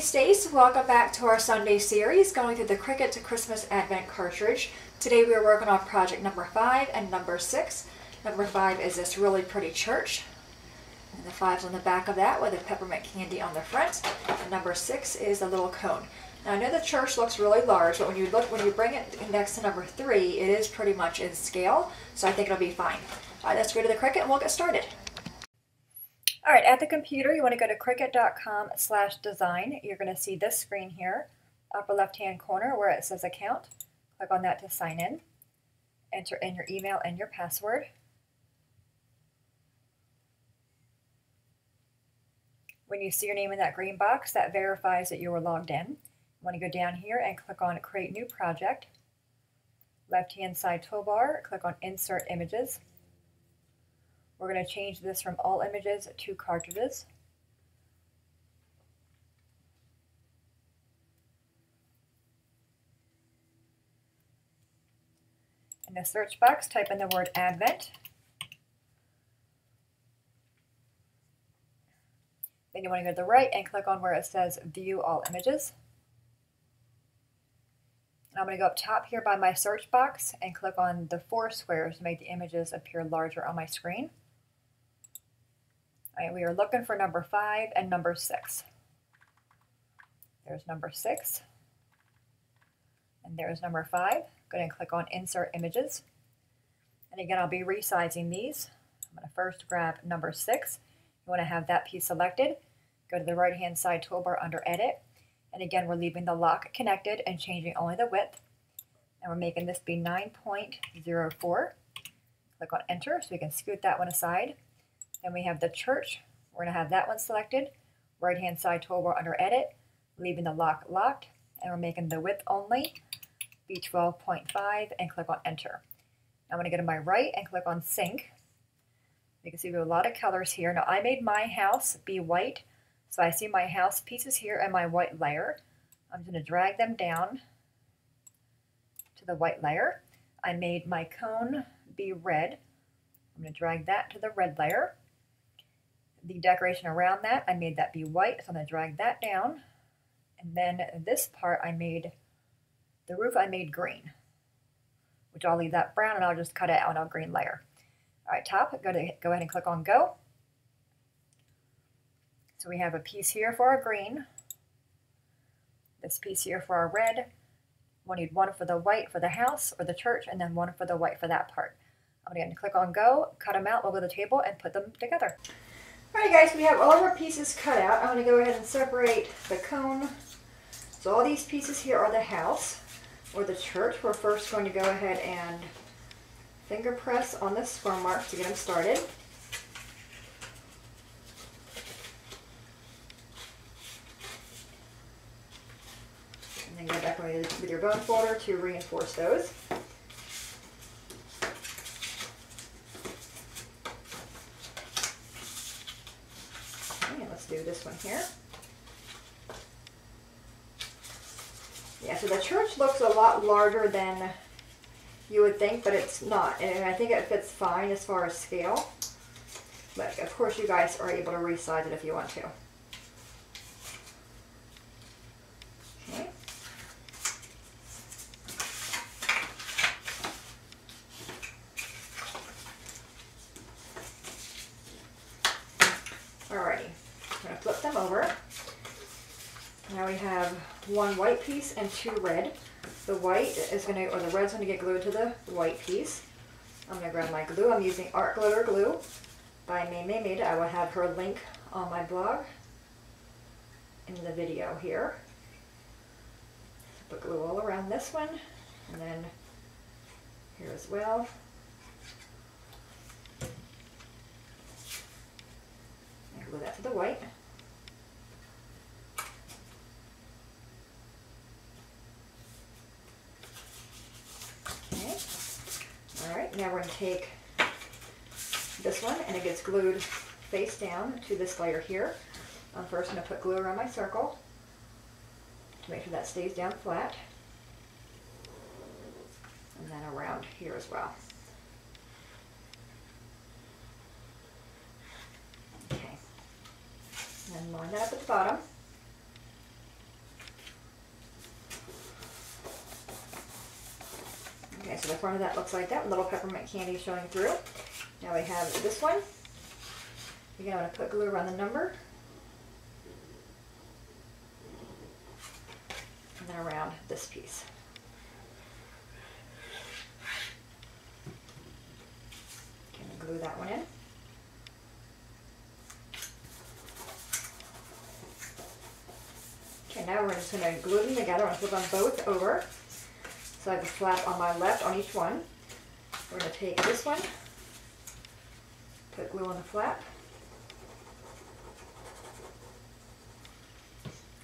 Stace, welcome back to our Sunday series going through the Cricut Christmas Advent cartridge. Today we are working on project number 5 and number 6. Number 5 is this really pretty church, and the 5's on the back of that with a peppermint candy on the front. And number 6 is a little cone. Now I know the church looks really large, but when you bring it next to number 3, it is pretty much in scale, so I think it'll be fine. All right, let's go to the Cricut and we'll get started. All right, at the computer, you want to go to cricut.com/design. You're going to see this screen here, upper left-hand corner where it says account. Click on that to sign in. Enter in your email and your password. When you see your name in that green box, that verifies that you were logged in. You want to go down here and click on Create New Project. Left-hand side toolbar, click on Insert Images. We're going to change this from all images to cartridges. In the search box, type in the word Advent. Then you want to go to the right and click on where it says View All Images. And I'm going to go up top here by my search box and click on the 4 squares to make the images appear larger on my screen. All right, we are looking for number 5 and number 6. There's number 6. And there's number 5. Go ahead and click on Insert Images. And again, I'll be resizing these. I'm going to first grab number 6. You want to have that piece selected. Go to the right-hand side toolbar under Edit. And again, we're leaving the lock connected and changing only the width. And we're making this be 9.04. Click on Enter so we can scoot that one aside. Then we have the church. We're going to have that one selected. Right-hand side toolbar under Edit, leaving the lock locked. And we're making the width only be 12.5 and click on Enter. Now I'm going to go to my right and click on Sync. You can see we have a lot of colors here. Now I made my house be white, so I see my house pieces here and my white layer. I'm going to drag them down to the white layer. I made my cone be red. I'm going to drag that to the red layer. The decoration around that, I made that be white, so I'm going to drag that down. And then this part the roof I made green, which I'll leave that brown and I'll just cut it out on a green layer. All right, top, go ahead and click on Go. So we have a piece here for our green, this piece here for our red. We'll need one for the white for the house or the church, and then one for the white for that part. I'm going to click on Go, cut them out, we'll go to the table and put them together. Alright guys, we have all of our pieces cut out. I'm going to go ahead and separate the cone. So all these pieces here are the house or the church. We're first going to go ahead and finger press on the square marks to get them started. And then go back with your bone folder to reinforce those. Do this one here. Yeah, so the church looks a lot larger than you would think, but it's not. And I think it fits fine as far as scale. But of course you guys are able to resize it if you want to. Okay. Alrighty. I'm going to flip them over. Now we have one white piece and 2 red. The white is going to, or the red's going to get glued to the white piece. I'm going to grab my glue. I'm using Art Glitter Glue by May. I will have her link on my blog in the video here. Put glue all around this one, and then here as well. Glue that to the white. Okay. Alright, now we're going to take this one and it gets glued face down to this layer here. I'm first going to put glue around my circle to make sure that stays down flat. And then around here as well. And then line that up at the bottom. Okay, so the front of that looks like that, with little peppermint candy showing through. Now we have this one. Again, I'm going to put glue around the number. And then around this piece. Okay, glue that one in. Okay, now we're just going to glue them together. I'm going to flip them both over. So I have a flap on my left on each one. We're going to take this one, put glue on the flap.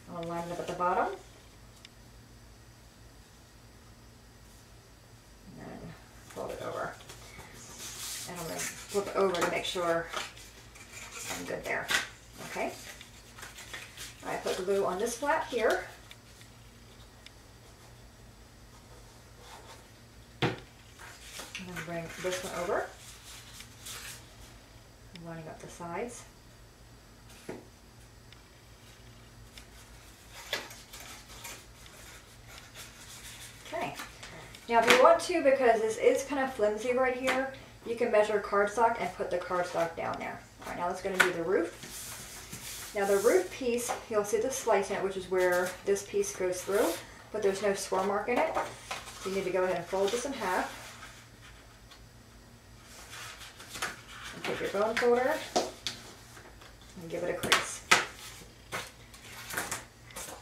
I'm going to line it up at the bottom. And then fold it over. And I'm going to flip it over to make sure I'm good there. Okay. I put glue on this flap here. And then bring this one over. I'm lining up the sides. Okay. Now if you want to, because this is kind of flimsy right here, you can measure cardstock and put the cardstock down there. Alright, now let's go and do the roof. Now the roof piece, you'll see the slice in it, which is where this piece goes through, but there's no swirl mark in it. So you need to go ahead and fold this in half. And take your bone folder and give it a crease.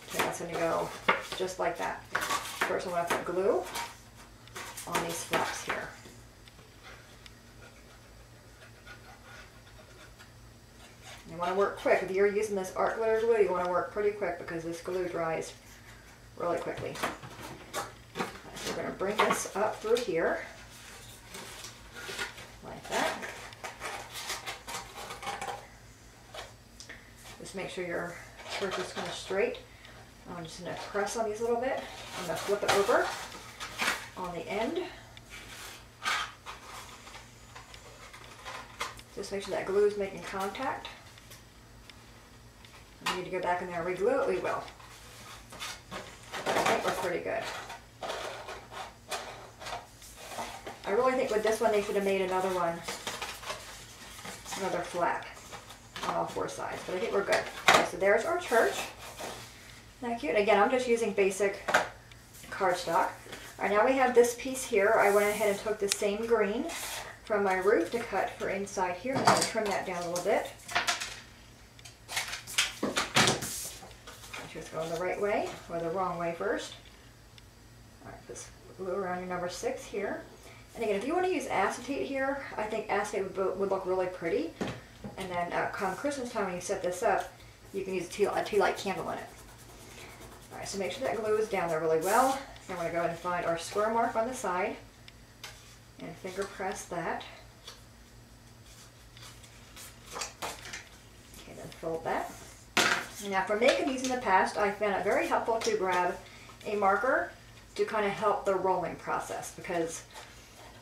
Okay, that's going to go just like that. First I'm going to put glue on these flaps here. You want to work quick. If you're using this art glitter glue, you want to work pretty quick because this glue dries really quickly. So we're going to bring this up through here, like that. Just make sure your surface is kind of straight. I'm just going to press on these a little bit. I'm going to flip it over on the end. Just make sure that glue is making contact. If we need to go back in there and re-glue it, we will. But I think we're pretty good. I really think with this one they should have made another one, another flap on all four sides. But I think we're good. Okay, so there's our church. Isn't that cute? And again, I'm just using basic cardstock. All right, now we have this piece here. I went ahead and took the same green from my roof to cut for inside here. I'm going to trim that down a little bit. Make sure it's going the right way or the wrong way first. All right, put glue around your number 6 here. And again, if you want to use acetate here, I think acetate would look really pretty. And then come Christmas time when you set this up, you can use a tea light candle in it. All right, so make sure that glue is down there really well. Then we're going to go ahead and find our square mark on the side and finger press that. Okay, then fold that. Now for making these in the past, I found it very helpful to grab a marker to kind of help the rolling process because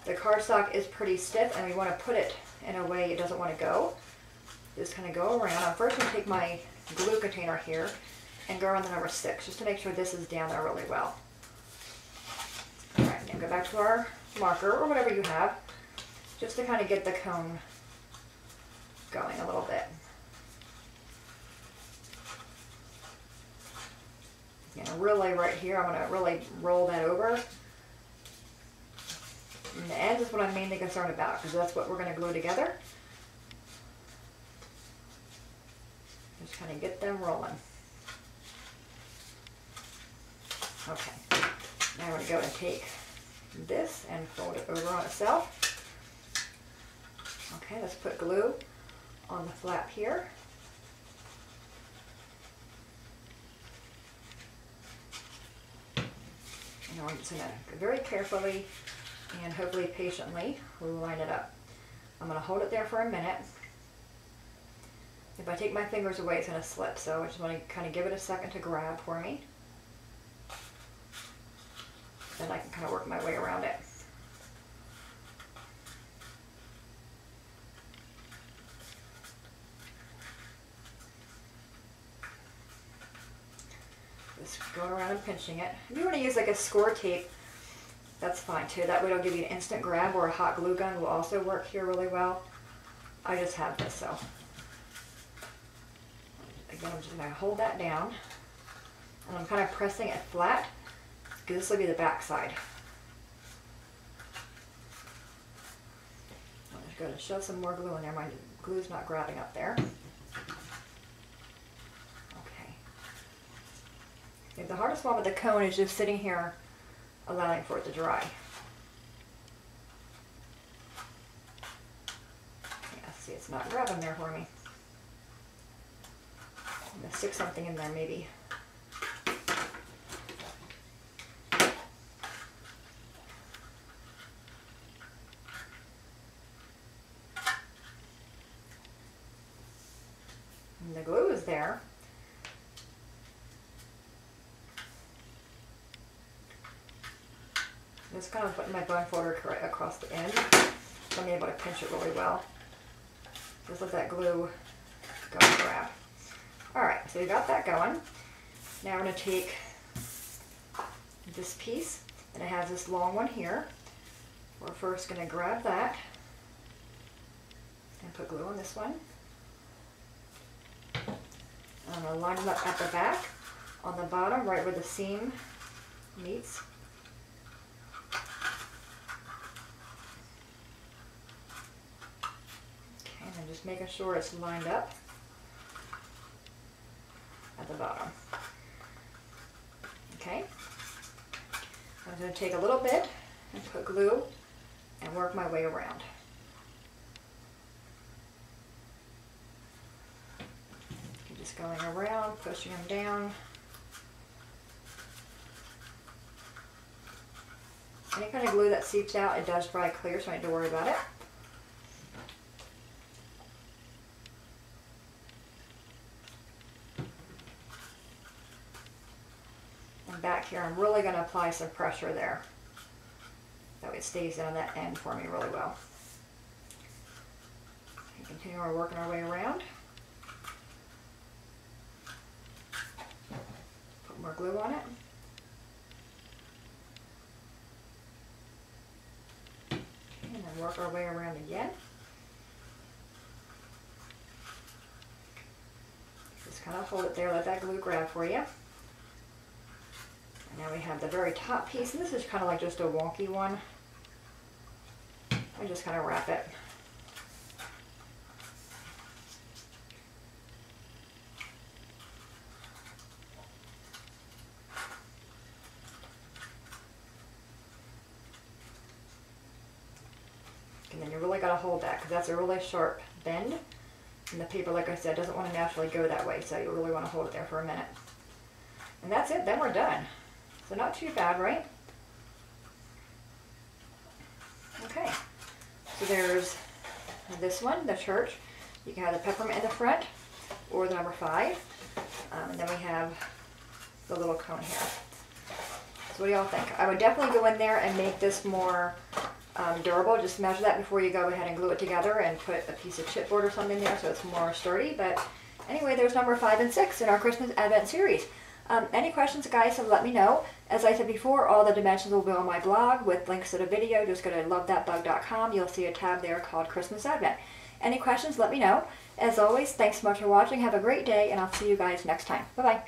the cardstock is pretty stiff and we want to put it in a way it doesn't want to go. Just kind of go around. I'm first going to take my glue container here and go around the number 6 just to make sure this is down there really well. Alright, now go back to our marker or whatever you have just to kind of get the cone going a little bit. And really right here, I'm going to really roll that over. And the ends is what I'm mainly concerned about because that's what we're going to glue together. Just kind of get them rolling. Okay, now I'm going to go and take this and fold it over on itself. Okay, let's put glue on the flap here. And I'm just going to very carefully and hopefully patiently line it up. I'm going to hold it there for a minute. If I take my fingers away, it's going to slip, so I just want to kind of give it a second to grab for me. Then I can kind of work my way around it. Just going around and pinching it. If you want to use like a score tape, that's fine too. That way it'll give you an instant grab, or a hot glue gun will also work here really well. I just have this, so. Again, I'm just going to hold that down, and I'm kind of pressing it flat, because this will be the back side. I'm just going to shove some more glue in there. My glue's not grabbing up there. Okay. The hardest one with the cone is just sitting here, allowing for it to dry. Yeah, see, it's not grabbing there for me. I'm going to stick something in there maybe. And the glue is there. Just kind of putting my bone folder across the end, so I'm able to pinch it really well. Just let that glue go and grab. Alright, so we got that going. Now we're going to take this piece, and it has this long one here. We're first going to grab that and put glue on this one. And I'm going to line them up at the back, on the bottom, right where the seam meets. Okay, and then just making sure it's lined up at the bottom. Okay, I'm going to take a little bit and put glue and work my way around. Just going around, pushing them down. Any kind of glue that seeps out, it does dry clear, so I don't need to worry about it. And back here, I'm really going to apply some pressure there. That way it stays on that end for me really well. And continue our working our way around. Put more glue on it. And then work our way around again. Just kind of hold it there, let that glue grab for you. Now we have the very top piece, and this is kind of like just a wonky one. I just kind of wrap it. And then you really got to hold that, because that's a really sharp bend. And the paper, like I said, doesn't want to naturally go that way, so you really want to hold it there for a minute. And that's it, then we're done. So not too bad, right? Okay, so there's this one, the church. You can have the peppermint in the front, or the number 5. And then we have the little cone here. So what do y'all think? I would definitely go in there and make this more durable. Just measure that before you go ahead and glue it together, and put a piece of chipboard or something there so it's more sturdy. But anyway, there's number 5 and 6 in our Christmas Advent series. Any questions, guys, so let me know. As I said before, all the dimensions will be on my blog with links to the video. Just go to lovethatbug.com. You'll see a tab there called Christmas Advent. Any questions, let me know. As always, thanks so much for watching. Have a great day, and I'll see you guys next time. Bye-bye.